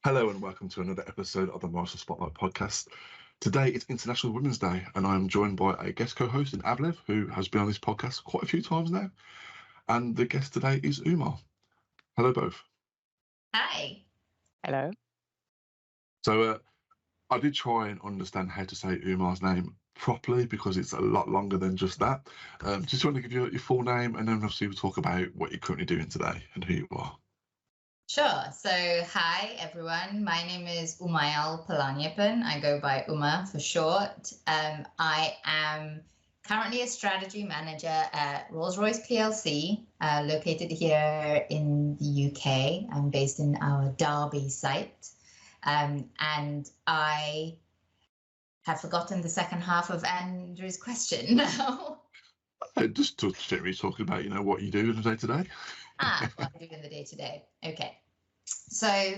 Hello and welcome to another episode of the Master Spotlight podcast. Today it's International Women's Day and I'm joined by a guest co-host in Avlev who has been on this podcast quite a few times now. And the guest today is Umayal. Hello both. Hi. Hello. So I did try and understand how to say Umayal's name properly because it's a lot longer than just that. Just want to give you your full name and then obviously we'll talk about what you're currently doing today and who you are. Sure. So, hi, everyone. My name is Umayal Palaniappan. I go by Uma for short. I am currently a strategy manager at Rolls Royce PLC, located here in the UK. I'm based in our Derby site. And I have forgotten the second half of Andrew's question now. Just generally talking about, what you do in the day-to-day. What I do in the day-to-day. Okay. So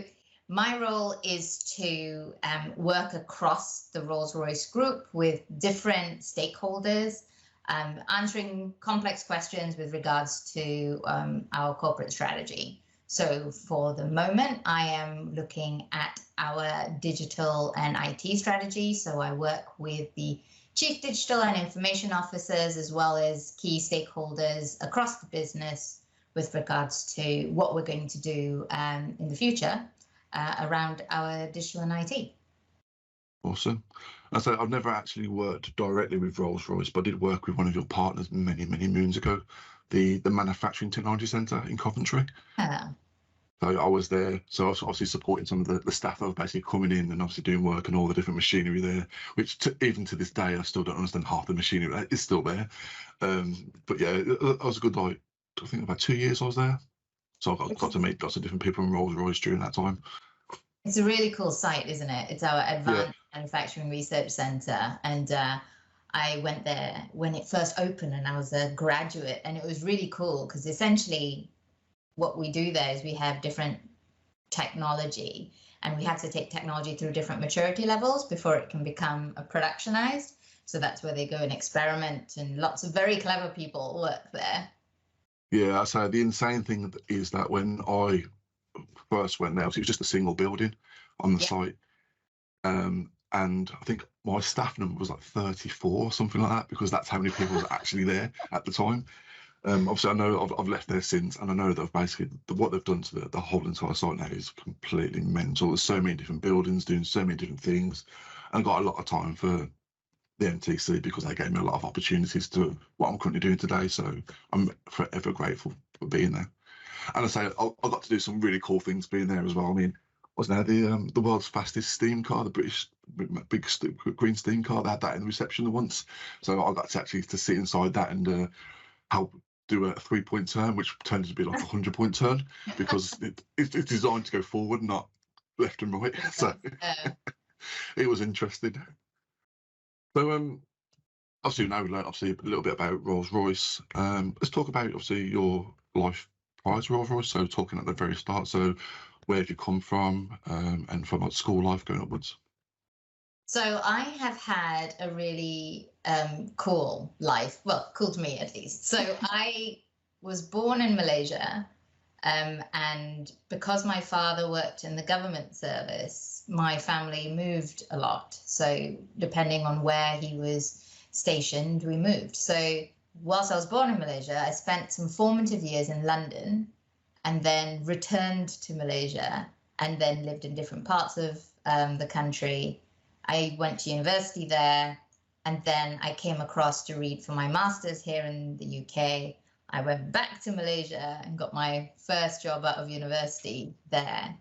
my role is to work across the Rolls-Royce group with different stakeholders, answering complex questions with regards to our corporate strategy. So for the moment, I am looking at our digital and IT strategy. So I work with the Chief Digital and Information Officers as well as key stakeholders across the business with regards to what we're going to do in the future around our digital and IT. Awesome. And so I've never actually worked directly with Rolls Royce, but I did work with one of your partners many, many moons ago, the Manufacturing Technology Centre in Coventry. So I was there. So I was obviously supporting some of the staff that were basically coming in and obviously doing work and all the different machinery there, which even to this day, I still don't understand half the machinery that is still there. But yeah, it was a good, I think about 2 years I was there. So I got to meet lots of different people in Rolls Royce during that time. It's a really cool site, isn't it? It's our Advanced Manufacturing Research Centre. And I went there when it first opened and I was a graduate. And it was really cool because essentially what we do there is we have different technology and we have to take technology through different maturity levels before it can become productionized. So that's where they go and experiment and lots of very clever people work there. Yeah, so the insane thing is that when I first went there, it was just a single building on the site. And I think my staff number was like 34 or something like that, because that's how many people were actually there at the time. Obviously, I know I've left there since, and I know that basically what they've done to the whole entire site now is completely mental. There's so many different buildings doing so many different things, and I got a lot of time for the MTC because they gave me a lot of opportunities to what I'm currently doing today. So I'm forever grateful for being there. And I say I got to do some really cool things being there as well. I mean, wasn't there the world's fastest steam car, the British big green steam car? They had that in the reception once, so I got to actually sit inside that and help do a 3-point turn, which turned to be like a 100-point turn because it's designed to go forward, not left and right. So it was interesting. So obviously now we learned a little bit about Rolls Royce. Let's talk about obviously your life prior to Rolls Royce. So talking at the very start. So where have you come from, and from like school life going upwards? So I have had a really cool life. Well, cool to me at least. So I was born in Malaysia, and because my father worked in the government service, my family moved a lot. So depending on where he was stationed, we moved. So whilst I was born in Malaysia, I spent some formative years in London and then returned to Malaysia and then lived in different parts of the country. I went to university there, and then I came across to read for my master's here in the UK. I went back to Malaysia and got my first job out of university there.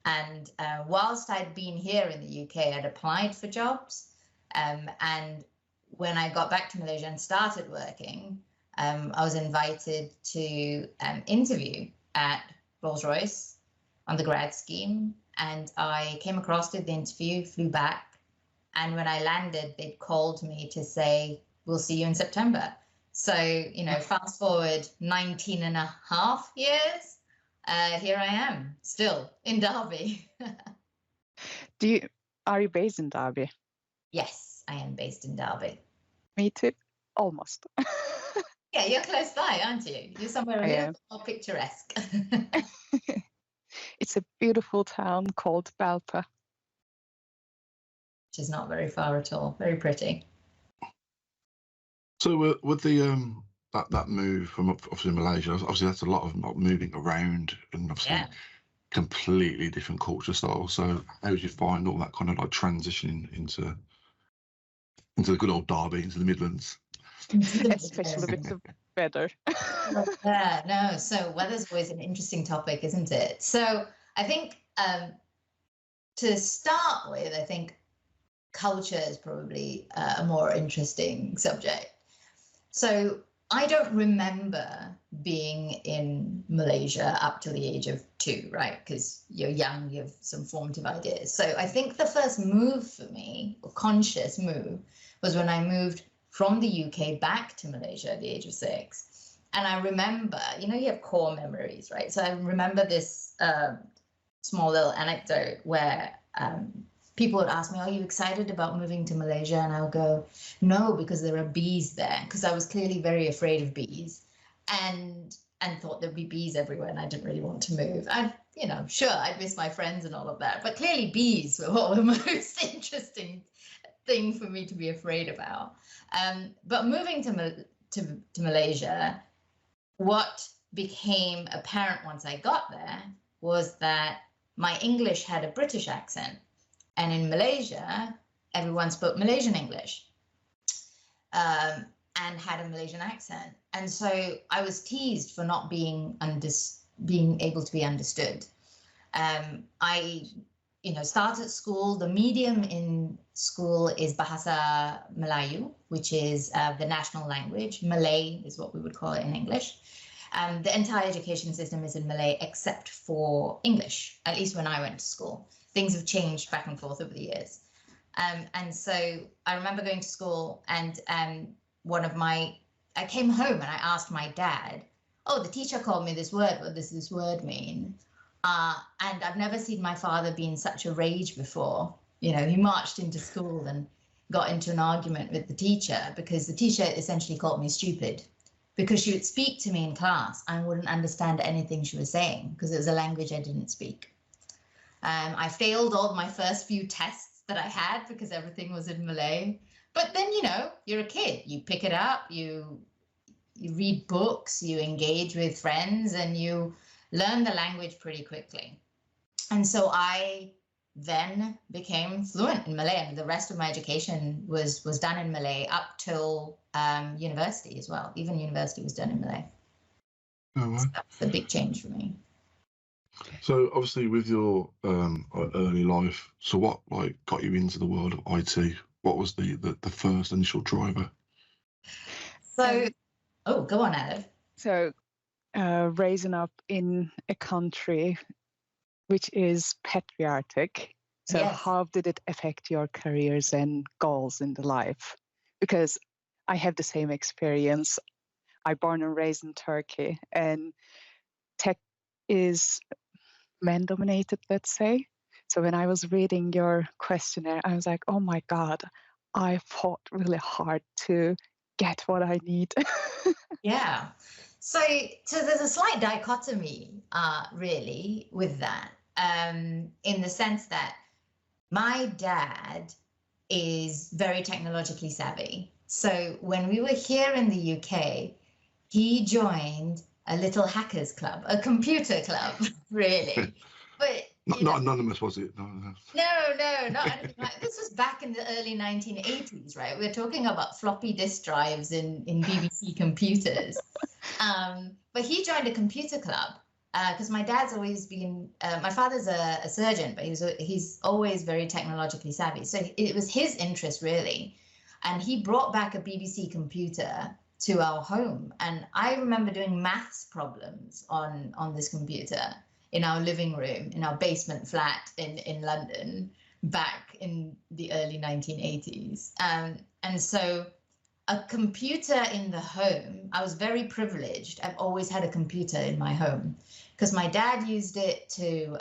And whilst I'd been here in the UK, I'd applied for jobs. And when I got back to Malaysia and started working, I was invited to interview at Rolls Royce on the grad scheme. And I came across, did the interview, flew back. And when I landed, they'd called me to say, we'll see you in September. So, fast forward 19 and a half years, here I am, still in Derby. Are you based in Derby? Yes, I am based in Derby. Me too, almost. Yeah, you're close by, aren't you? You're somewhere a little bit more picturesque. It's a beautiful town called Balpa. Which is not very far at all. Very pretty. So with the that move from obviously Malaysia, obviously that's a lot of like, moving around and obviously Yeah. completely different culture style. So how did you find all that kind of like transitioning into the good old Derby, into the Midlands? Especially with the weather. Yeah, no. So weather's always an interesting topic, isn't it? So I think to start with, I think culture is probably a more interesting subject. So I don't remember being in Malaysia up to the age of 2, right? Because you're young, you have some formative ideas. So I think the first move for me, or conscious move, was when I moved from the UK back to Malaysia at the age of 6. And I remember, you have core memories, right? So I remember this small little anecdote where people would ask me, are you excited about moving to Malaysia? And I'll go, no, because there are bees there. Because I was clearly very afraid of bees and thought there'd be bees everywhere and I didn't really want to move. Sure, I'd miss my friends and all of that. But clearly bees were what were the most interesting thing for me to be afraid about. But moving to Malaysia, what became apparent once I got there was that my English had a British accent. And in Malaysia, everyone spoke Malaysian English and had a Malaysian accent. And so I was teased for not being able to be understood. I started school. The medium in school is Bahasa Melayu, which is the national language. Malay is what we would call it in English. The entire education system is in Malay except for English, at least when I went to school. Things have changed back and forth over the years. And so I remember going to school and I came home and I asked my dad, oh, the teacher called me this word. What does this word mean? And I've never seen my father be in such a rage before. He marched into school and got into an argument with the teacher because the teacher essentially called me stupid because she would speak to me in class. I wouldn't understand anything she was saying because it was a language I didn't speak. I failed all my first few tests that I had because everything was in Malay. But then, you're a kid. You pick it up, you read books, you engage with friends, and you learn the language pretty quickly. And so I then became fluent in Malay. And the rest of my education was done in Malay up till university as well. Even university was done in Malay. Oh, wow. So that's a big change for me. So obviously with your early life, so what got you into the world of IT? What was the first initial driver? So, go on, Alex. So raising up in a country which is patriotic. So Yes. How did it affect your careers and goals in the life? Because I have the same experience. I born and raised in Turkey, and tech is man-dominated, let's say. So when I was reading your questionnaire, I was like, oh my God, I fought really hard to get what I need. Yeah. So there's a slight dichotomy, really, with that, in the sense that my dad is very technologically savvy. So when we were here in the UK, he joined a little hackers club, a computer club, really. But Not anonymous, was it? No. No, not anything like this. Was back in the early 1980s, right? We're talking about floppy disk drives in BBC computers. But he joined a computer club because my dad's always been. My father's a surgeon, but he's always very technologically savvy. So it was his interest really, and he brought back a BBC computer to our home, and I remember doing maths problems on this computer in our living room, in our basement flat in London, back in the early 1980s. And so a computer in the home, I was very privileged. I've always had a computer in my home because my dad used it to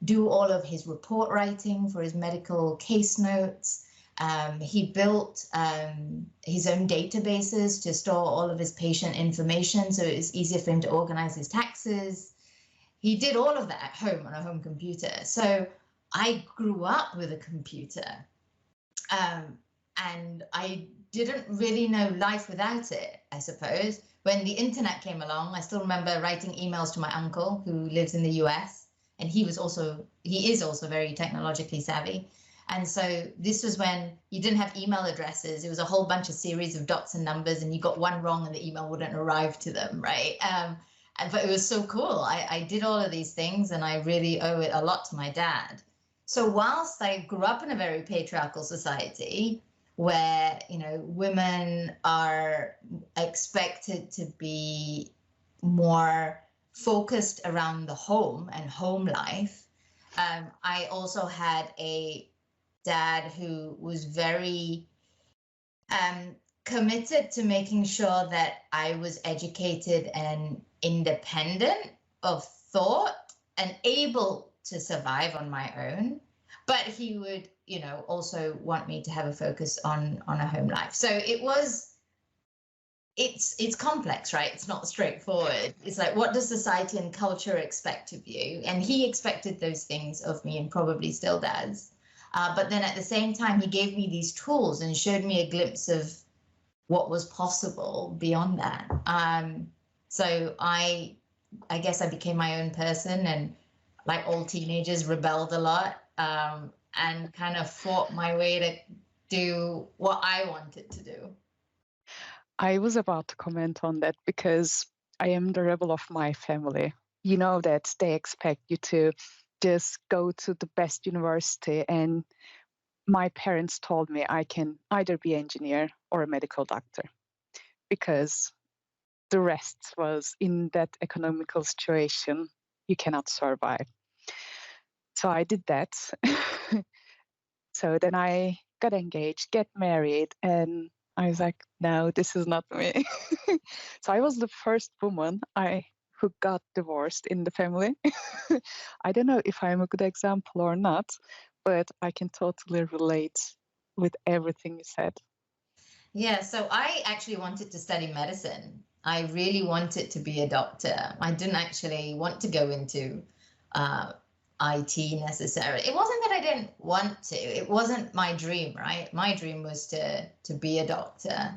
do all of his report writing for his medical case notes. He built his own databases to store all of his patient information so it was easier for him to organize his taxes. he did all of that at home on a home computer. So I grew up with a computer, and I didn't really know life without it, I suppose. When the internet came along, I still remember writing emails to my uncle who lives in the US, and he is also very technologically savvy. And so this was when you didn't have email addresses. It was a whole bunch of series of dots and numbers, and you got one wrong and the email wouldn't arrive to them, right? But it was so cool. I did all of these things, and I really owe it a lot to my dad. So whilst I grew up in a very patriarchal society where, you know, women are expected to be more focused around the home and home life, I also had a dad who was very committed to making sure that I was educated and independent of thought and able to survive on my own. But he would, you know, also want me to have a focus on a home life. So it's complex, right? It's not straightforward. It's like, what does society and culture expect of you? And he expected those things of me, and probably still does. But then at the same time, he gave me these tools and showed me a glimpse of what was possible beyond that. So I guess I became my own person, and like all teenagers, rebelled a lot, and kind of fought my way to do what I wanted to do. I was about to comment on that because I am the rebel of my family. You know that they expect you to just go to the best university, and my parents told me I can either be an engineer or a medical doctor, because the rest was, in that economical situation, you cannot survive. So I did that. So then I got engaged, get married, and I was like, no, this is not me. So I was the first woman who got divorced in the family. I don't know if I'm a good example or not, but I can totally relate with everything you said. Yeah, so I actually wanted to study medicine. I really wanted to be a doctor. I didn't actually want to go into IT necessarily. It wasn't that I didn't want to. It wasn't my dream, right? My dream was to be a doctor.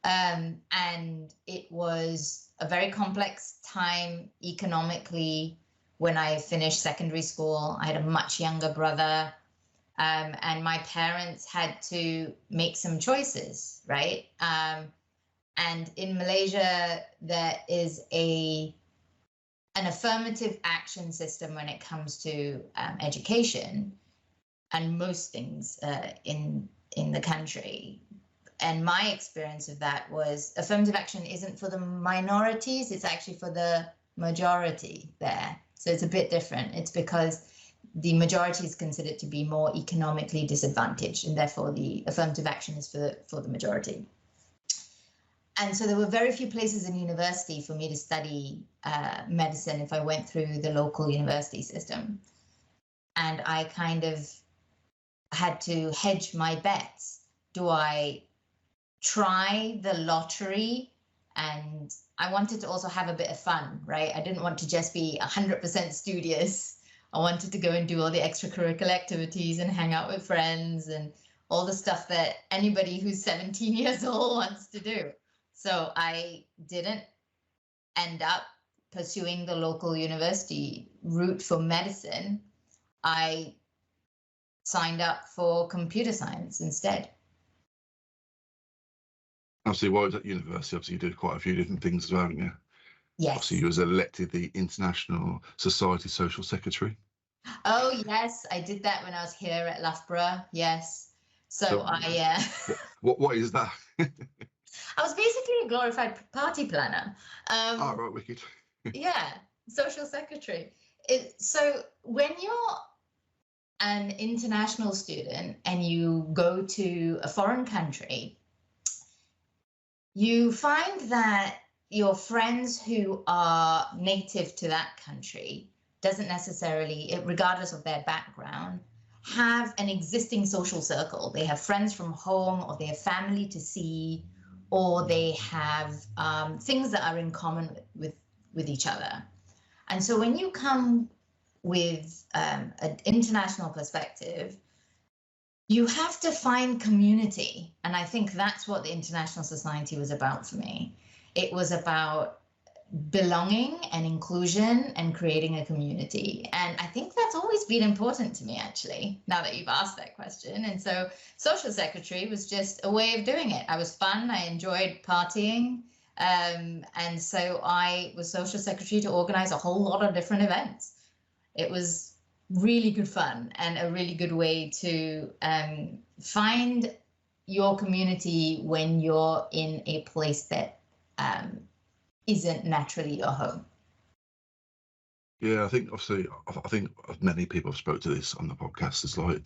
And it was a very complex time economically when I finished secondary school. I had a much younger brother, and my parents had to make some choices, right? And in Malaysia, there is an affirmative action system when it comes to education and most things in the country. And my experience of that was affirmative action isn't for the minorities, it's actually for the majority there. So it's a bit different. It's because the majority is considered to be more economically disadvantaged, and therefore the affirmative action is for the majority. And so there were very few places in university for me to study medicine if I went through the local university system. And I kind of had to hedge my bets. Do I try the lottery? And I wanted to also have a bit of fun, right? I didn't want to just be 100% studious. I wanted to go and do all the extracurricular activities and hang out with friends and all the stuff that anybody who's 17 years old wants to do. So I didn't end up pursuing the local university route for medicine. I signed up for computer science instead. Obviously, while I was at university, obviously you did quite a few different things as well, haven't you? Yes. Obviously, you was elected the International Society Social Secretary. Oh, yes. I did that when I was here at Loughborough. Yes. So I... What is that? I was basically a glorified party planner. Oh, right, wicked. Yeah, social secretary. So when you're an international student and you go to a foreign country, you find that your friends who are native to that country doesn't necessarily, regardless of their background, have an existing social circle. They have friends from home, or they have family to see, or they have things that are in common with each other. And so when you come with an international perspective, you have to find community. And I think that's what the International Society was about for me. It was about belonging and inclusion and creating a community. And I think that's always been important to me, actually, now that you've asked that question. And so social secretary was just a way of doing it. I was fun. I enjoyed partying. And so I was social secretary to organize a whole lot of different events. It was really good fun and a really good way to find your community when you're in a place that isn't naturally your home. Yeah, I think obviously, I think many people have spoke to this on the podcast. It's like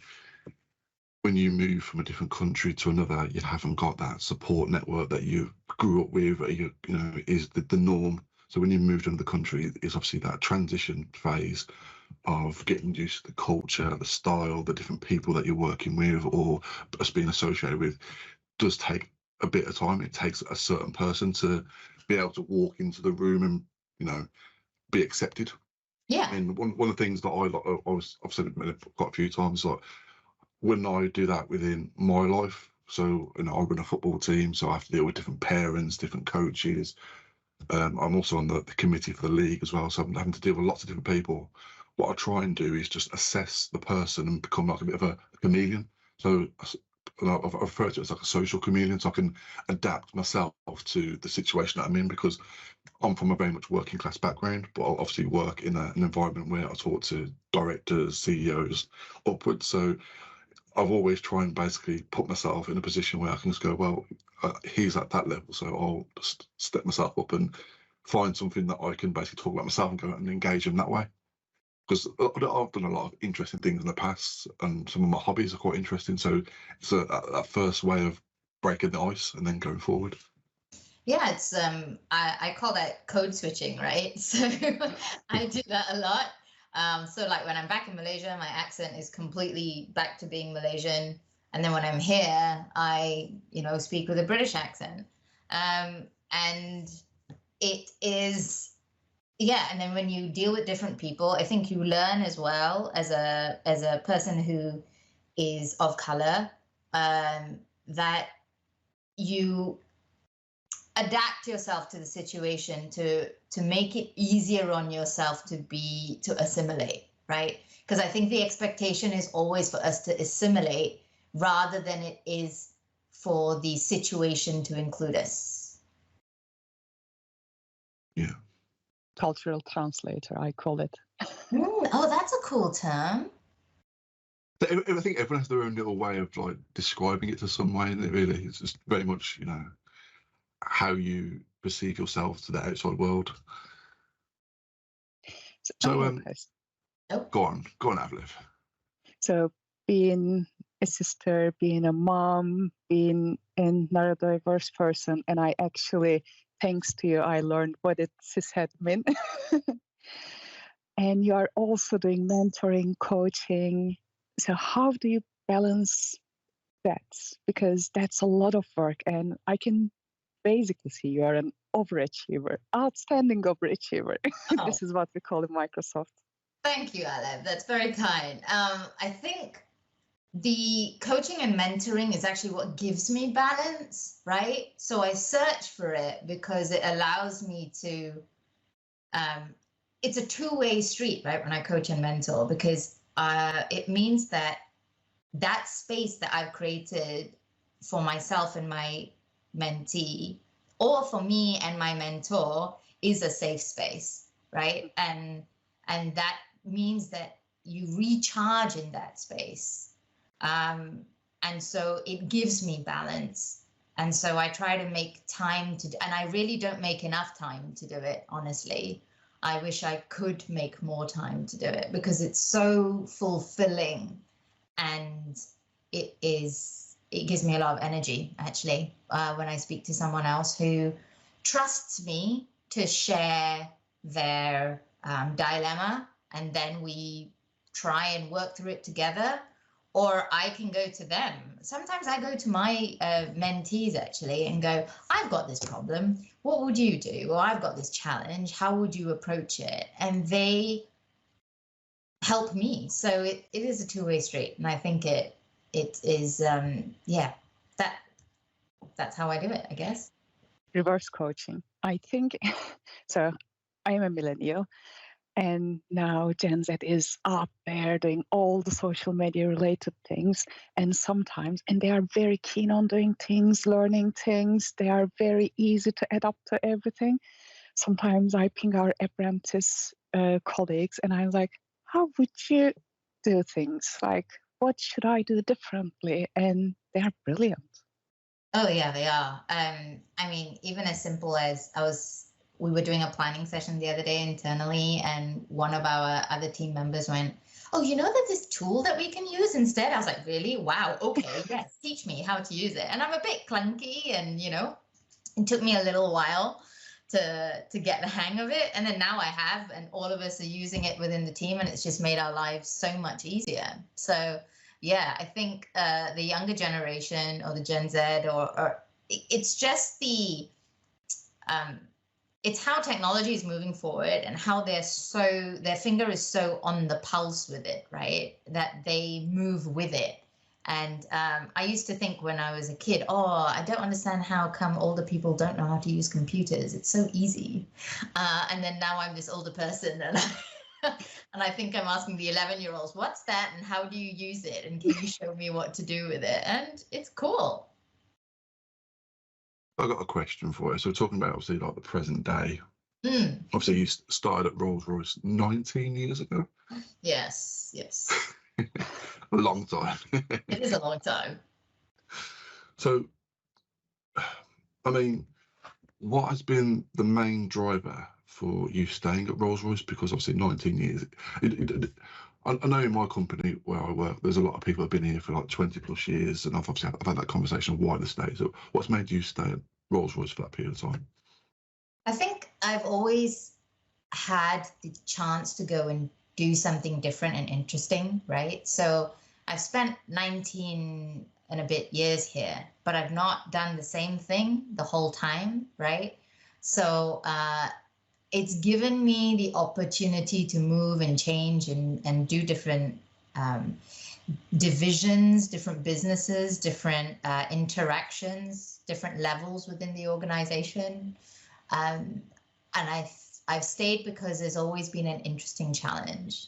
when you move from a different country to another, you haven't got that support network that you grew up with, or you know, is the norm. So when you move to another country, it's obviously that transition phase of getting used to the culture, the style, the different people that you're working with or us being associated with does take a bit of time. It takes a certain person to be able to walk into the room and, you know, be accepted. Yeah. I mean, one of the things that I've said it quite a few times, like when I do that within my life, so, you know, I run a football team, so I have to deal with different parents, different coaches. I'm also on the committee for the league as well, so I'm having to deal with lots of different people. What I try and do is just assess the person and become like a bit of a chameleon. So I've referred to it as like a social chameleon, so I can adapt myself to the situation that I'm in, because I'm from a very much working class background, but I obviously work in an environment where I talk to directors, CEOs, upwards. So I've always tried and basically put myself in a position where I can just go, well, he's at that level, so I'll just step myself up and find something that I can basically talk about myself and go and engage in that way. Because I've done a lot of interesting things in the past, and some of my hobbies are quite interesting. So it's that first way of breaking the ice and then going forward. Yeah, it's I call that code switching, right? So I do that a lot. So like when I'm back in Malaysia, my accent is completely back to being Malaysian. And then when I'm here, I, you know, speak with a British accent. And it is, yeah. And then when you deal with different people, I think you learn as well as a person who is of color, that you adapt yourself to the situation to make it easier on yourself to assimilate, right? Because I think the expectation is always for us to assimilate rather than it is for the situation to include us. Yeah. Cultural translator, I call it. Oh, that's a cool term. I think everyone has their own little way of like describing it to some way, and it really is just very much, you know, how you perceive yourself to the outside world. So go on, Avliv. So being a sister, being a mom, being a neurodiverse person, and I actually, thanks to you, I learned what it cishet meant. And you are also doing mentoring, coaching. So how do you balance that? Because that's a lot of work, and I can basically see you are an overachiever, outstanding overachiever. Oh. This is what we call in Microsoft. Thank you, Alev. That's very kind. I think the coaching and mentoring is actually what gives me balance, right? So I search for it because it allows me to, it's a two-way street, right? When I coach and mentor, because it means that that space that I've created for myself and my mentee, or for me and my mentor, is a safe space, right? And that means that you recharge in that space. And so it gives me balance. And so I try to make time and I really don't make enough time to do it, honestly. I wish I could make more time to do it because it's so fulfilling, and it gives me a lot of energy, actually, when I speak to someone else who trusts me to share their dilemma, and then we try and work through it together, or I can go to them. Sometimes I go to my mentees actually and go, I've got this problem. What would you do? Or I've got this challenge. How would you approach it? And they help me. So it is a two-way street. And I think it is, that's how I do it, I guess. Reverse coaching. I think, so I am a millennial. And now Gen Z is up there doing all the social media related things. And they are very keen on doing things, learning things. They are very easy to adapt to everything. Sometimes I ping our apprentice colleagues and I'm like, how would you do things? Like, what should I do differently? And they are brilliant. Oh yeah, they are. I mean, even as simple as we were doing a planning session the other day internally, and one of our other team members went, oh, you know, there's this tool that we can use instead. I was like, really? Wow. Okay. Yes. Teach me how to use it. And I'm a bit clunky, and, you know, it took me a little while to get the hang of it. And then now I have, and all of us are using it within the team, and it's just made our lives so much easier. So yeah, I think the younger generation, or the Gen Z, or it's just it's how technology is moving forward, and how their finger is so on the pulse with it, right? That they move with it. And I used to think when I was a kid, oh, I don't understand how come older people don't know how to use computers. It's so easy. And then now I'm this older person, and and I think I'm asking the 11-year-olds, what's that and how do you use it? And can you show me what to do with it? And it's cool. I've got a question for you. So we're talking about obviously like the present day. Mm. Obviously you started at Rolls Royce 19 years ago. Yes. A long time. It is a long time. So, I mean, what has been the main driver for you staying at Rolls Royce? Because obviously 19 years, I know in my company where I work, there's a lot of people who have been here for like 20 plus years, and I've had that conversation of why they stay. So what's made you stay at Rolls Royce for that period of time? I think I've always had the chance to go and do something different and interesting, right? So I've spent 19 and a bit years here, but I've not done the same thing the whole time, right? So it's given me the opportunity to move and change and do different divisions, different businesses, different interactions, different levels within the organization. And I've stayed because there's always been an interesting challenge.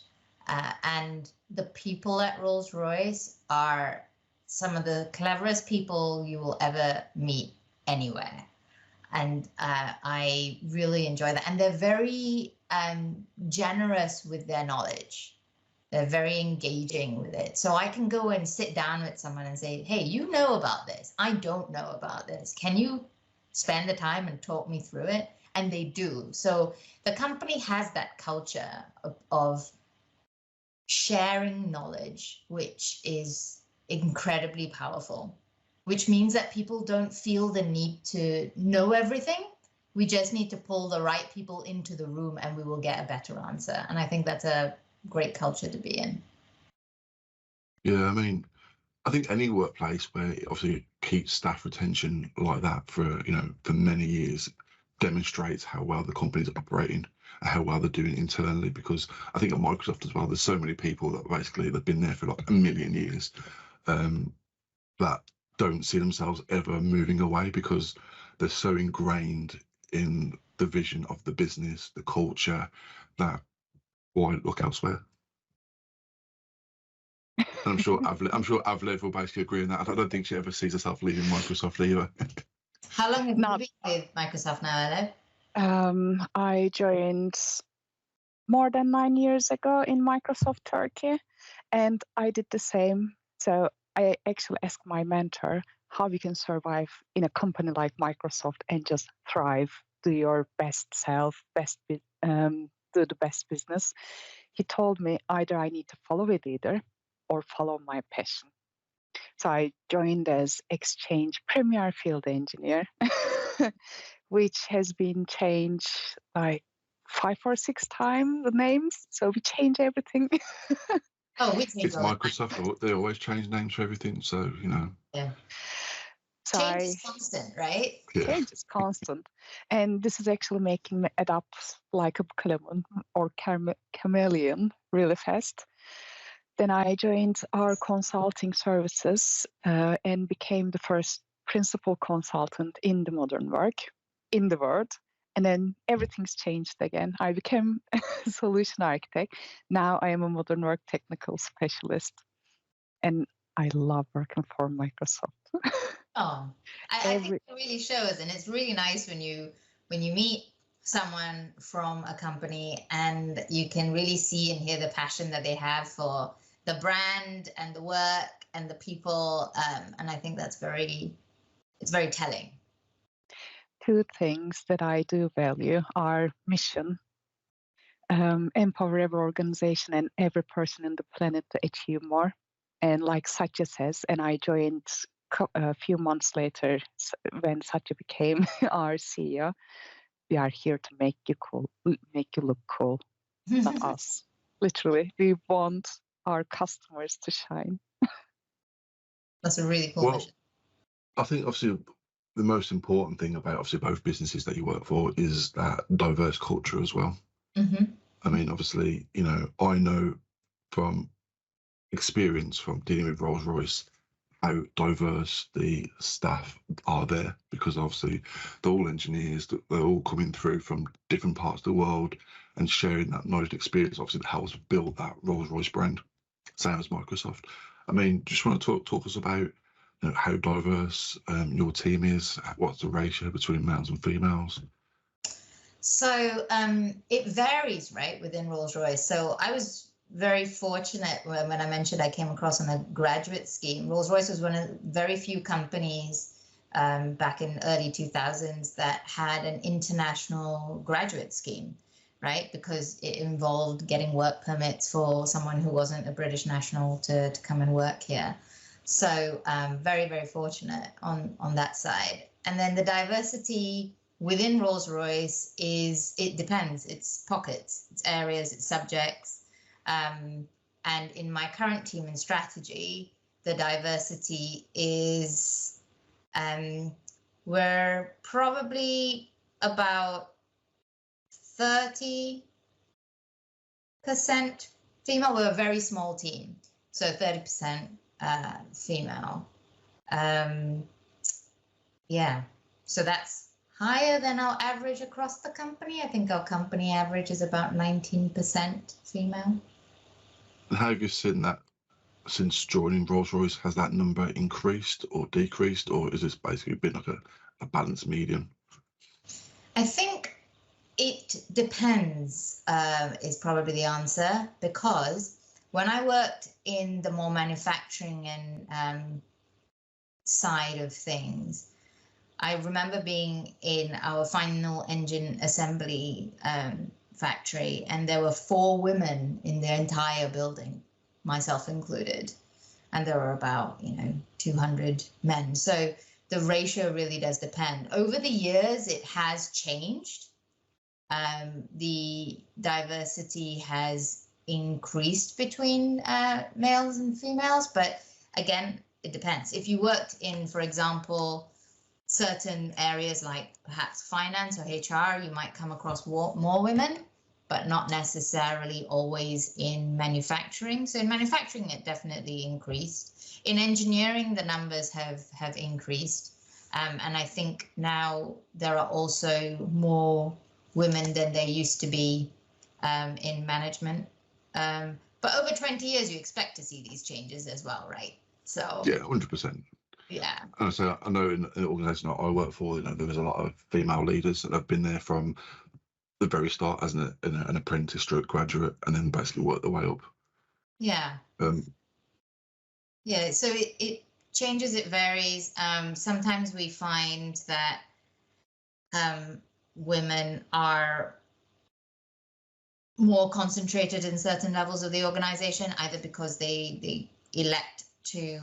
And the people at Rolls Royce are some of the cleverest people you will ever meet anywhere. And I really enjoy that. And they're very generous with their knowledge. They're very engaging with it. So I can go and sit down with someone and say, hey, you know about this. I don't know about this. Can you spend the time and talk me through it? And they do. So the company has that culture of sharing knowledge, which is incredibly powerful, which means that people don't feel the need to know everything. We just need to pull the right people into the room and we will get a better answer. And I think that's a great culture to be in. Yeah, I mean, I think any workplace where it obviously keeps staff retention like that for many years demonstrates how well the company's operating and how well they're doing internally. Because I think at Microsoft as well, there's so many people that basically they've been there for like a million years that don't see themselves ever moving away because they're so ingrained in the vision of the business, the culture, that why look elsewhere. And I'm sure Avlev will basically agree on that. I don't think she ever sees herself leaving Microsoft either. How long have you been with Microsoft now, Alev? I joined more than 9 years ago in Microsoft Turkey, and I did the same. So I actually asked my mentor how we can survive in a company like Microsoft and just thrive, do your best self, do the best business. He told me either I need to follow a leader or follow my passion. So I joined as Exchange Premier Field Engineer, which has been changed like 5 or 6 times, the names. So we change everything. Oh, we change It's all the time. Microsoft. They always change names for everything. So, you know. Yeah. So Change is constant, right? Yeah. change is constant. And this is actually making me adapt like a chameleon really fast. Then I joined our consulting services and became the first principal consultant in the modern work in the world. And then everything's changed again. I became a solution architect. Now I am a modern work technical specialist. And I love working for Microsoft. Oh, I think it really shows, and it's really nice when you meet someone from a company and you can really see and hear the passion that they have for the brand and the work and the people, and I think it's very telling. Two things that I do value are mission, empower every organization and every person in the planet to achieve more. And like Satya says, and I joined a few months later when Satya became our CEO, we are here to make you cool, make you look cool, not us. Literally, we want our customers to shine. That's a really cool mission. I think obviously the most important thing about obviously both businesses that you work for is that diverse culture as well. Mm-hmm. I mean, obviously, you know, I know from experience from dealing with Rolls Royce how diverse the staff are there, because obviously they're all engineers, they're all coming through from different parts of the world and sharing that knowledge and experience, obviously, that helps build that Rolls Royce brand, same as Microsoft. I mean, just want to talk us about, you know, how diverse your team is, what's the ratio between males and females? So it varies, right, within Rolls Royce. So I was very fortunate when I mentioned I came across on a graduate scheme. Rolls Royce was one of the very few companies back in early 2000s that had an international graduate scheme, right? Because it involved getting work permits for someone who wasn't a British national to come and work here. So very, very fortunate on that side. And then the diversity within Rolls Royce it depends. It's pockets, it's areas, it's subjects. And in my current team and strategy, the diversity is we're probably about 30% female. We're a very small team, so 30% female. Yeah, so that's higher than our average across the company. I think our company average is about 19% female. And how have you seen that since joining Rolls Royce? Has that number increased or decreased, or is this basically been like a balanced medium? I think it depends, is probably the answer, because when I worked in the more manufacturing and side of things, I remember being in our final engine assembly factory, and there were 4 women in the entire building, myself included, and there were about 200 men. So the ratio really does depend. Over the years, it has changed. The diversity has increased between males and females, but again, it depends. If you worked in, for example, certain areas like perhaps finance or HR, you might come across more women, but not necessarily always in manufacturing. So in manufacturing, it definitely increased. In engineering, the numbers have increased. And I think now there are also more women than there used to be in management. But over 20 years, you expect to see these changes as well, right? So yeah, 100%. Yeah. And so I know in the organisation I work for, there's a lot of female leaders that have been there from the very start as an apprentice stroke graduate, and then basically work their way up. Yeah. Yeah. So it changes. It varies. Sometimes we find that women are more concentrated in certain levels of the organization, either because they elect to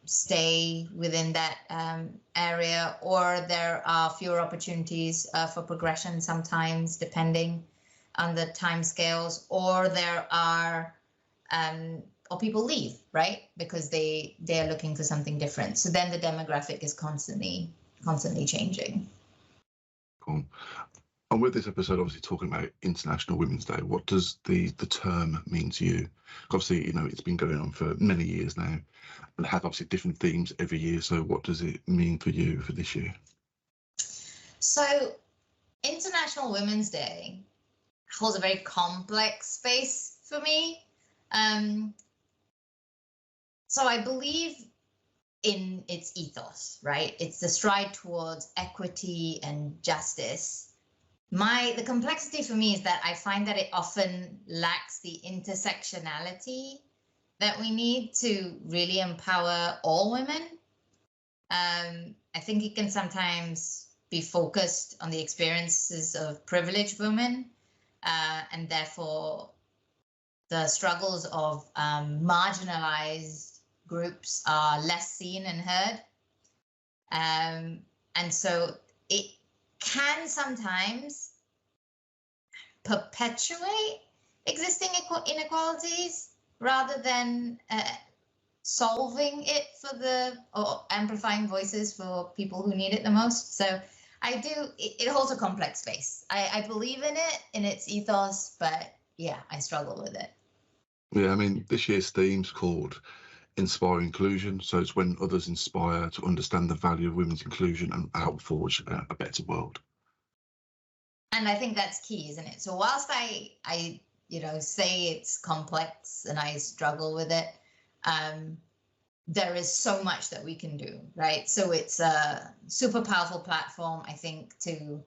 stay within that area, or there are fewer opportunities for progression sometimes, depending on the timescales, or there are or people leave, right? Because they're looking for something different. So then the demographic is constantly changing. Cool. And with this episode, obviously talking about International Women's Day, what does the term mean to you? Obviously, you know, it's been going on for many years now, and have obviously different themes every year. So what does it mean for you for this year? So International Women's Day holds a very complex space for me. So I believe in its ethos, right? It's the stride towards equity and justice. The complexity for me is that I find that it often lacks the intersectionality that we need to really empower all women. I think it can sometimes be focused on the experiences of privileged women, and therefore the struggles of marginalized groups are less seen and heard. And so it can sometimes perpetuate existing inequalities rather than solving it or amplifying voices for people who need it the most. So it holds a complex space. I believe in it, in its ethos, but yeah, I struggle with it. Yeah, I mean, this year's theme's called Inspire Inclusion. So it's when others inspire to understand the value of women's inclusion and help forge a better world. And I think that's key, isn't it? So whilst I say it's complex and I struggle with it, there is so much that we can do, right? So it's a super powerful platform, I think, to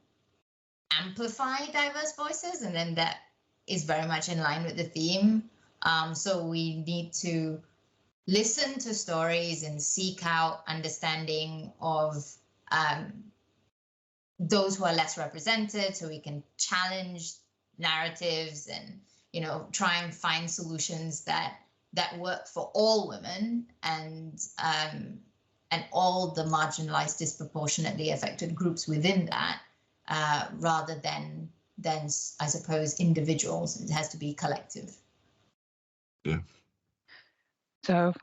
amplify diverse voices, and then that is very much in line with the theme. So we need to listen to stories and seek out understanding of those who are less represented, so we can challenge narratives and, you know, try and find solutions that work for all women and all the marginalized, disproportionately affected groups within that, rather than I suppose individuals. It has to be collective. Yeah. So,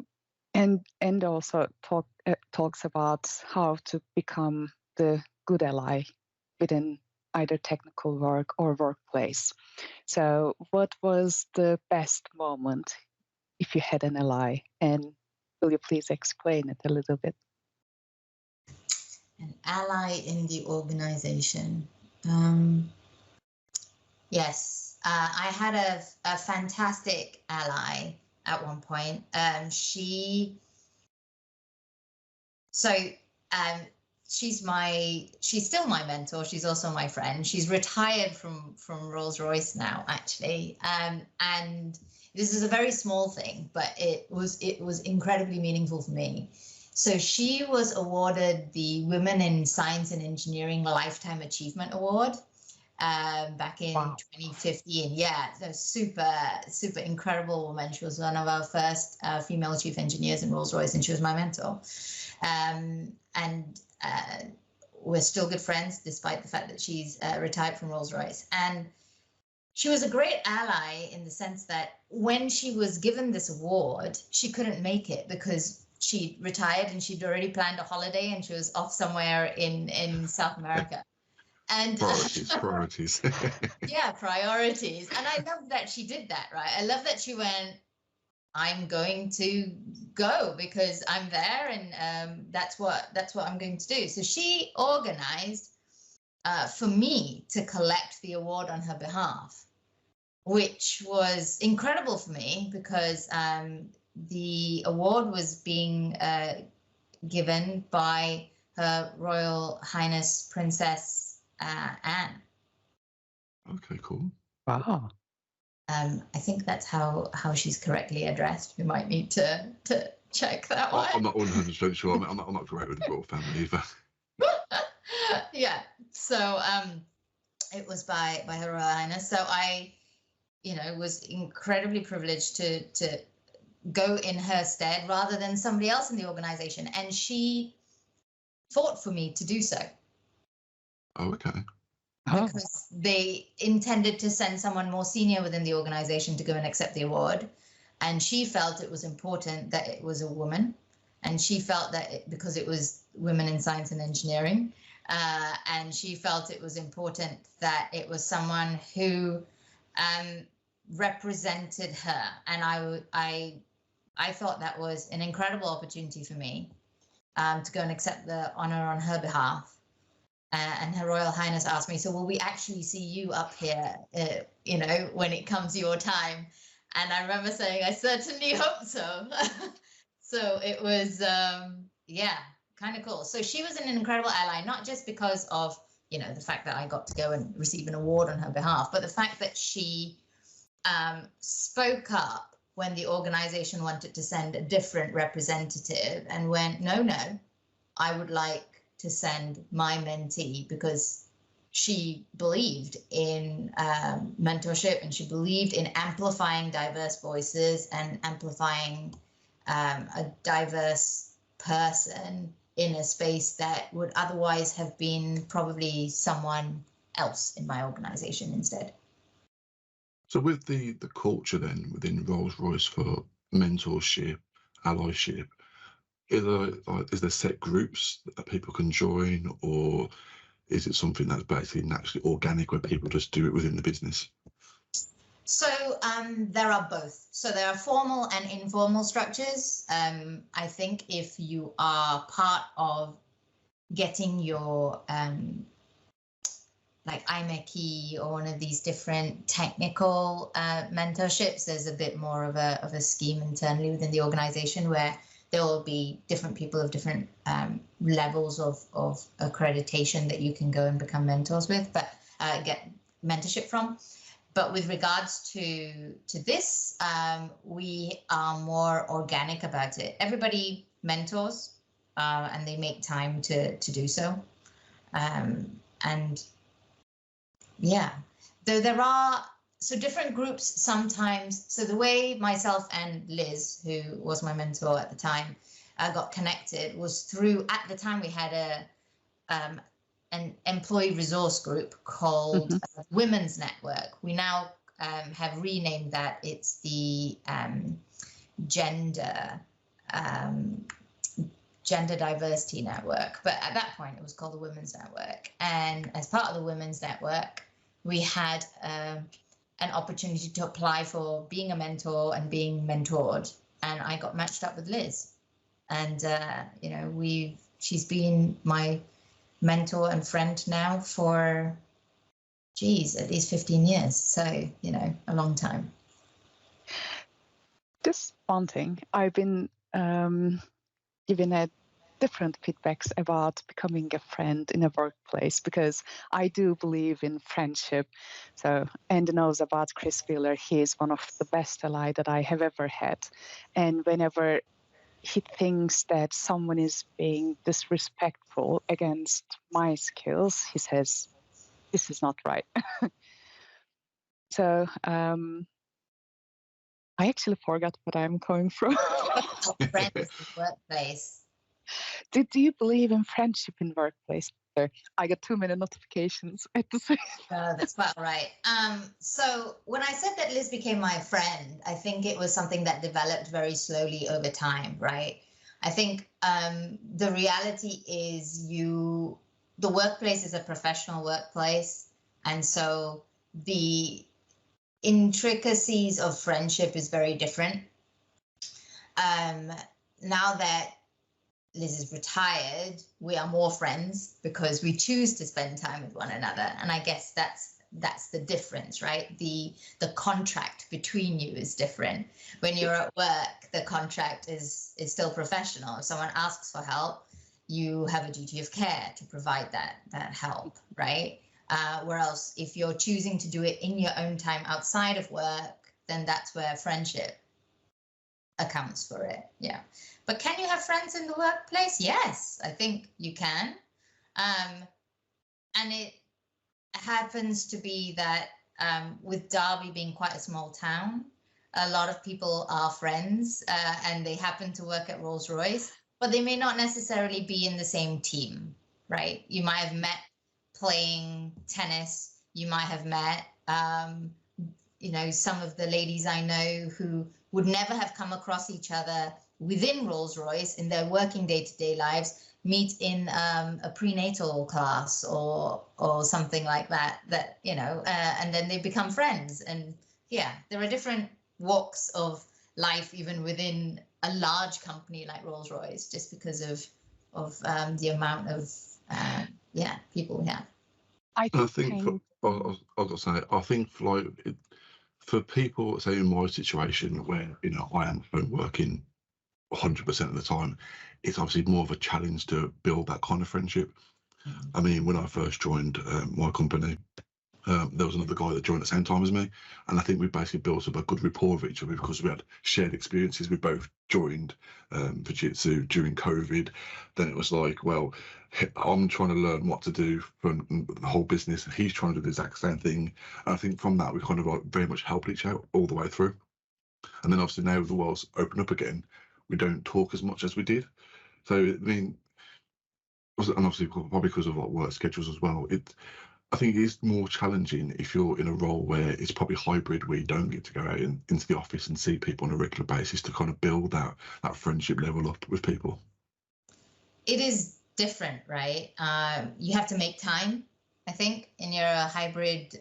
and also talks about how to become the good ally within either technical work or workplace. So, what was the best moment if you had an ally? And will you please explain it a little bit? An ally in the organization. Yes, I had a fantastic ally at one point. She's still my mentor. She's also my friend. She's retired from Rolls Royce now, actually. And this is a very small thing, but it was incredibly meaningful for me. So she was awarded the Women in Science and Engineering Lifetime Achievement Award back in 2015. Yeah, so super incredible woman. She was one of our first female chief engineers in Rolls Royce, and she was my mentor. And we're still good friends despite the fact that she's retired from Rolls Royce. And she was a great ally in the sense that when she was given this award, she couldn't make it because she retired and she'd already planned a holiday and she was off somewhere in South America. And priorities. Yeah, priorities. And I love that she did that, right? I love that she went, I'm going to go because I'm there, and that's what I'm going to do. So she organized for me to collect the award on her behalf, which was incredible for me because the award was being given by Her Royal Highness Princess Anne. Okay, cool. Wow. I think that's how she's correctly addressed. We might need to check that one. I'm not 100% sure. I'm not great with the royal family either. Yeah. So it was by Her Royal Highness. So I, was incredibly privileged to go in her stead rather than somebody else in the organization, and she fought for me to do so. Oh, okay. Because they intended to send someone more senior within the organization to go and accept the award. And she felt it was important that it was a woman. And she felt that because it was women in science and engineering, and she felt it was important that it was someone who represented her. And I thought that was an incredible opportunity for me to go and accept the honor on her behalf. And Her Royal Highness asked me, so will we actually see you up here, you know, when it comes your time? And I remember saying, I certainly hope so. So it was, yeah, kind of cool. So she was an incredible ally, not just because of, you know, the fact that I got to go and receive an award on her behalf, but the fact that she spoke up when the organization wanted to send a different representative and went, no, I would like to send my mentee, because she believed in mentorship, and she believed in amplifying diverse voices and amplifying a diverse person in a space that would otherwise have been probably someone else in my organization instead. So with the culture then within Rolls Royce for mentorship, allyship, is there set groups that people can join, or is it something that's basically naturally organic where people just do it within the business? So there are both. So there are formal and informal structures. I think if you are part of getting your like IMECI or one of these different technical mentorships, there's a bit more of a scheme internally within the organization where there will be different people of different levels of accreditation that you can go and become mentors with, but get mentorship from. But with regards to this, we are more organic about it. Everybody mentors, and they make time to do so. And yeah, though there are so different groups sometimes. So the way myself and Liz, who was my mentor at the time, got connected was through, at the time we had an employee resource group called Women's Network. We now have renamed that. It's the Gender Diversity Network. But at that point, it was called the Women's Network. And as part of the Women's Network, we had an opportunity to apply for being a mentor and being mentored. And I got matched up with Liz. And, you know, she's been my mentor and friend now for, geez, at least 15 years. So, you know, a long time. Just one thing, I've been given different feedbacks about becoming a friend in a workplace, because I do believe in friendship. So Andy knows about Chris Wheeler. He is one of the best ally that I have ever had. And whenever he thinks that someone is being disrespectful against my skills, he says, this is not right. So I actually forgot what I'm coming from. Friends in the workplace. Do you believe in friendship in workplace? I got 2-minute notifications at the same time. That's quite all right. So when I said that Liz became my friend, I think it was something that developed very slowly over time, right? I think the reality is the workplace is a professional workplace. And so the intricacies of friendship is very different. Now that Liz is retired, we are more friends because we choose to spend time with one another. And I guess that's the difference, right? The contract between you is different. When you're at work, the contract is still professional. If someone asks for help, you have a duty of care to provide that help, right? Whereas if you're choosing to do it in your own time outside of work, then that's where friendship accounts for it. Yeah. But can you have friends in the workplace? Yes, I think you can. And it happens to be that with Derby being quite a small town, a lot of people are friends and they happen to work at Rolls Royce, but they may not necessarily be in the same team, right? You might have met playing tennis. You might have met, you know, some of the ladies I know who would never have come across each other within Rolls Royce in their working day-to-day lives meet in a prenatal class or something like that, and then they become friends. And yeah, there are different walks of life even within a large company like Rolls Royce, just because of the amount of people we have. I think I've got to say, I think for people, say in my situation where I am home working 100% of the time, it's obviously more of a challenge to build that kind of friendship. I mean, when I first joined my company, there was another guy that joined at the same time as me, and I think we basically built up a good rapport with each other because we had shared experiences. We both joined Fujitsu during COVID. Then it was like, well, I'm trying to learn what to do for the whole business, and he's trying to do the exact same thing. And I think from that, we kind of like very much helped each other all the way through. And then obviously now the world's opened up again, we don't talk as much as we did. So I mean, and obviously probably because of like work schedules as well. I think it is more challenging if you're in a role where it's probably hybrid, where you don't get to go out into the office and see people on a regular basis to kind of build that friendship level up with people. It is different, right? You have to make time, I think, in your hybrid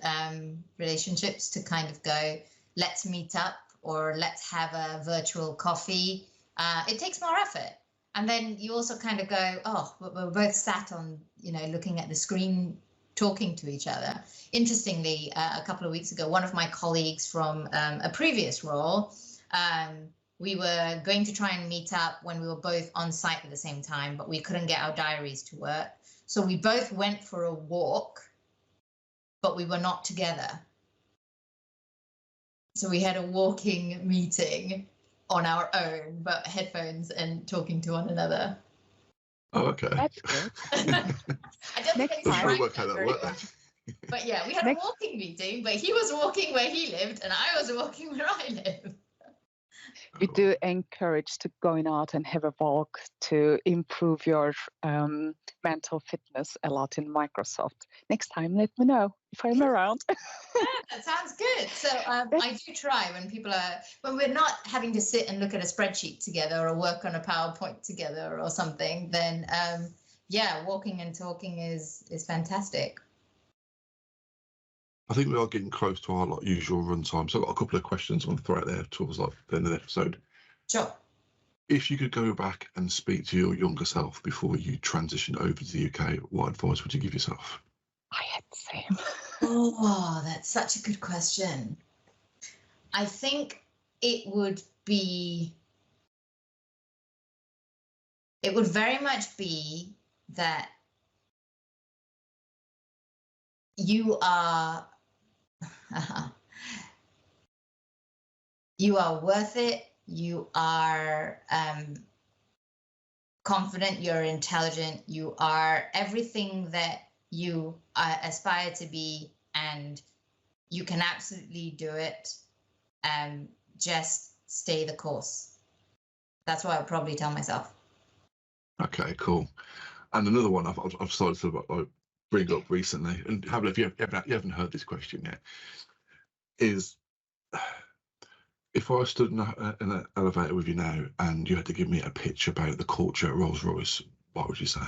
relationships to kind of go, let's meet up or let's have a virtual coffee. It takes more effort. And then you also kind of go, oh, we're both sat on, looking at the screen, talking to each other. Interestingly, a couple of weeks ago, one of my colleagues from a previous role, we were going to try and meet up when we were both on site at the same time, but we couldn't get our diaries to work. So we both went for a walk, but we were not together. So we had a walking meeting on our own, but headphones and talking to one another. Oh, okay. That's good. I don't think I work how that worked then. But yeah, we had a walking meeting, but he was walking where he lived and I was walking where I live. We do encourage to going out and have a walk to improve your mental fitness a lot in Microsoft. Next time, let me know if I'm around. Yeah, that sounds good. So I do try when we're not having to sit and look at a spreadsheet together or work on a PowerPoint together or something, then walking and talking is fantastic. I think we are getting close to our usual run time, so I've got a couple of questions I want to throw out there towards the end of the episode. Sure. If you could go back and speak to your younger self before you transitioned over to the UK, what advice would you give yourself? I had the same. Oh, that's such a good question. I think it would very much be that you are worth it. You are confident. You're intelligent. You are everything that you aspire to be, and you can absolutely do it. Just stay the course. That's what I would probably tell myself. Okay, cool. And another one I've started to bring up recently, and if you haven't heard this question yet, is if I stood in an elevator with you now and you had to give me a pitch about the culture at Rolls Royce, what would you say?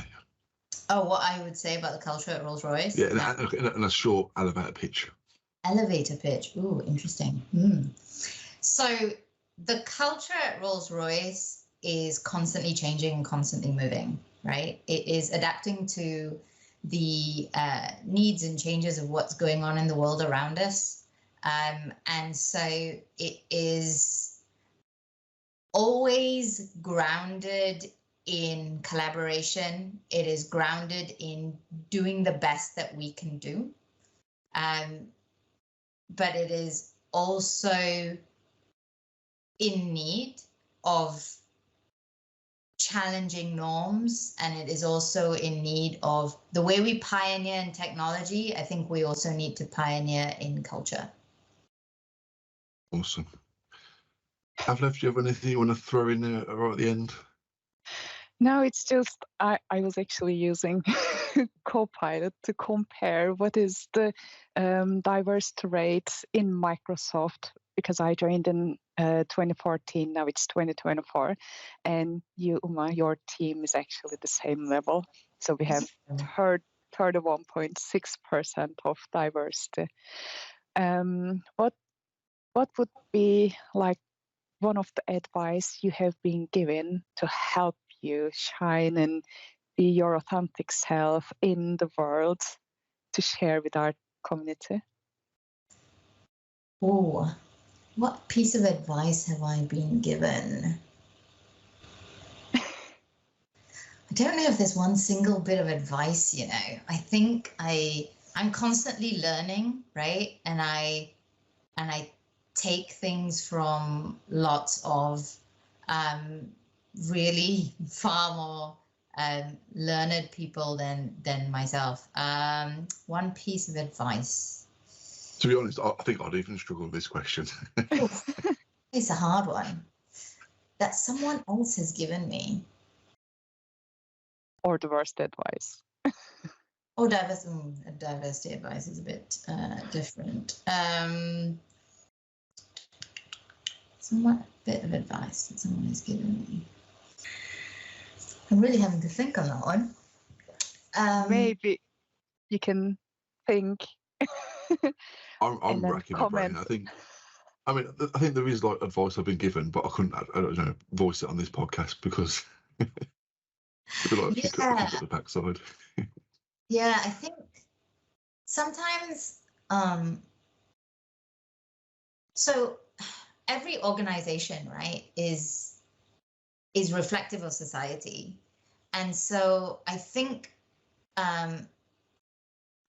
Oh, what I would say about the culture at Rolls Royce? Yeah, in a short elevator pitch. Elevator pitch. Ooh, interesting. So the culture at Rolls Royce is constantly changing and constantly moving, right? It is adapting to the needs and changes of what's going on in the world around us. And so it is always grounded in collaboration. It is grounded in doing the best that we can do. But it is also in need of challenging norms, and it is also in need of the way we pioneer in technology. I think we also need to pioneer in culture. Awesome. Avlev, do you have anything you want to throw in there right at the end? No, it's just I was actually using Copilot to compare what is the diversity rate in Microsoft because I joined in 2014. Now it's 2024, and you, Uma, your team is actually the same level. So we have 31.6% of diversity. What would be like one of the advice you have been given to help you shine and be your authentic self in the world to share with our community? Oh, what piece of advice have I been given? I don't know if there's one single bit of advice, you know. I think I'm constantly learning, right? And I take things from lots of really far more learned people than myself. One piece of advice. To be honest, I think I'd even struggle with this question. It's a hard one that someone else has given me. Or the worst advice. Or diversity advice is a bit different. Somewhat bit of advice that someone has given me. I'm really having to think on that one. Maybe you can think. I'm racking my brain. I think there is like advice I've been given, but I couldn't, I don't know, voice it on this podcast because it'd be like kick up the backside. Yeah, I think sometimes. So every organization, right, is reflective of society, and so I think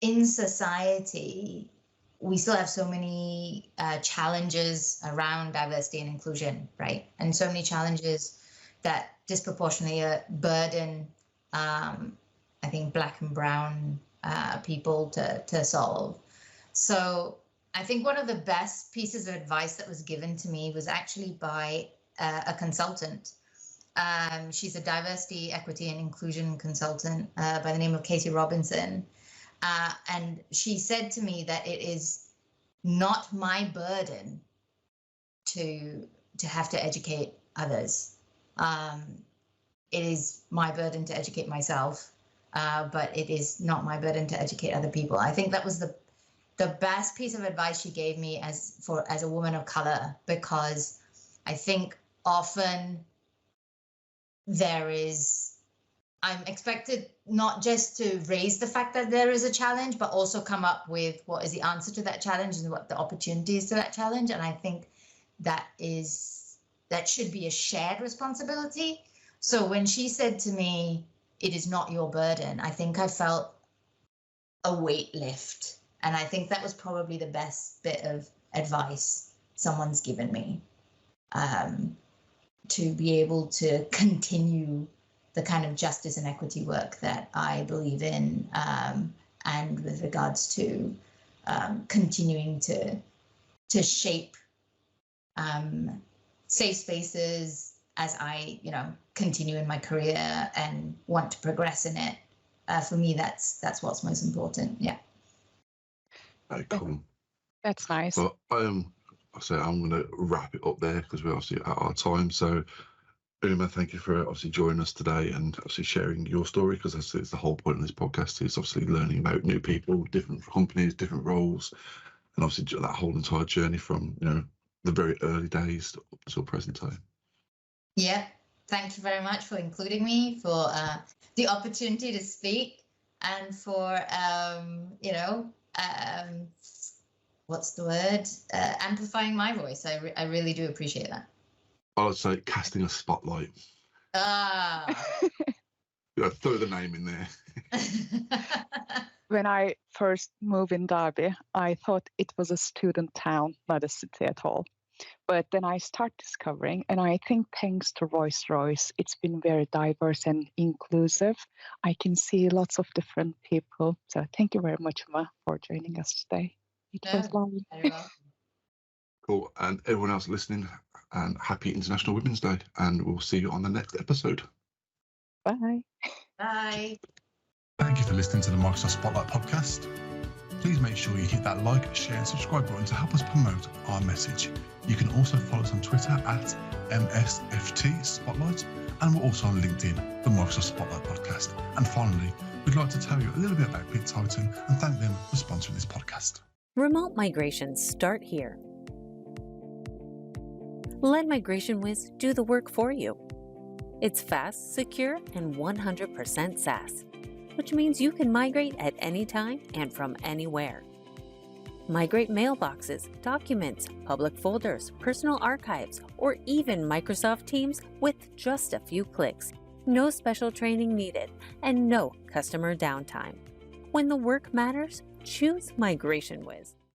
in society we still have so many challenges around diversity and inclusion, right, and so many challenges that disproportionately burden I think Black and brown people to solve. So I think one of the best pieces of advice that was given to me was actually by a consultant. She's a diversity, equity, and inclusion consultant by the name of Katie Robinson. And she said to me that it is not my burden to have to educate others. It is my burden to educate myself, but it is not my burden to educate other people. I think that was the best piece of advice she gave me as a woman of color, because I think often I'm expected not just to raise the fact that there is a challenge, but also come up with what is the answer to that challenge and what the opportunity is to that challenge. And I think that should be a shared responsibility. So when she said to me, "It is not your burden," I think I felt a weight lift. And I think that was probably the best bit of advice someone's given me, to be able to continue the kind of justice and equity work that I believe in, and with regards to continuing to shape safe spaces as I, continue in my career and want to progress in it. For me, that's what's most important. Yeah. Cool. That's nice. Well, I'm going to wrap it up there because we're obviously at our time. So, Uma, thank you for obviously joining us today and obviously sharing your story, because it's the whole point of this podcast is obviously learning about new people, different companies, different roles, and obviously that whole entire journey from the very early days up until present time. Yeah, thank you very much for including me, for the opportunity to speak, and for what's the word? Amplifying my voice. I really do appreciate that. I would say casting a spotlight. Throw the name in there. When I first moved in Derby, I thought it was a student town, not a city at all. But then I start discovering, and I think thanks to Rolls Royce, it's been very diverse and inclusive. I can see lots of different people. So thank you very much, Uma, for joining us today. It was lovely. Very well. Cool. And everyone else listening, and happy International Women's Day. And we'll see you on the next episode. Bye. Bye. Thank you for listening to the Microsoft Spotlight podcast. please make sure you hit that like, share and subscribe button to help us promote our message. You can also follow us on Twitter at MSFT Spotlight, and we're also on LinkedIn, the Microsoft Spotlight Podcast. And finally, we'd like to tell you a little bit about Pitt Titan and thank them for sponsoring this podcast. Remote migrations start here. Let MigrationWiz do the work for you. It's fast, secure, and 100% SaaS, which means you can migrate at any time and from anywhere. Migrate mailboxes, documents, public folders, personal archives, or even Microsoft Teams with just a few clicks. No special training needed and no customer downtime. When the work matters, choose MigrationWiz.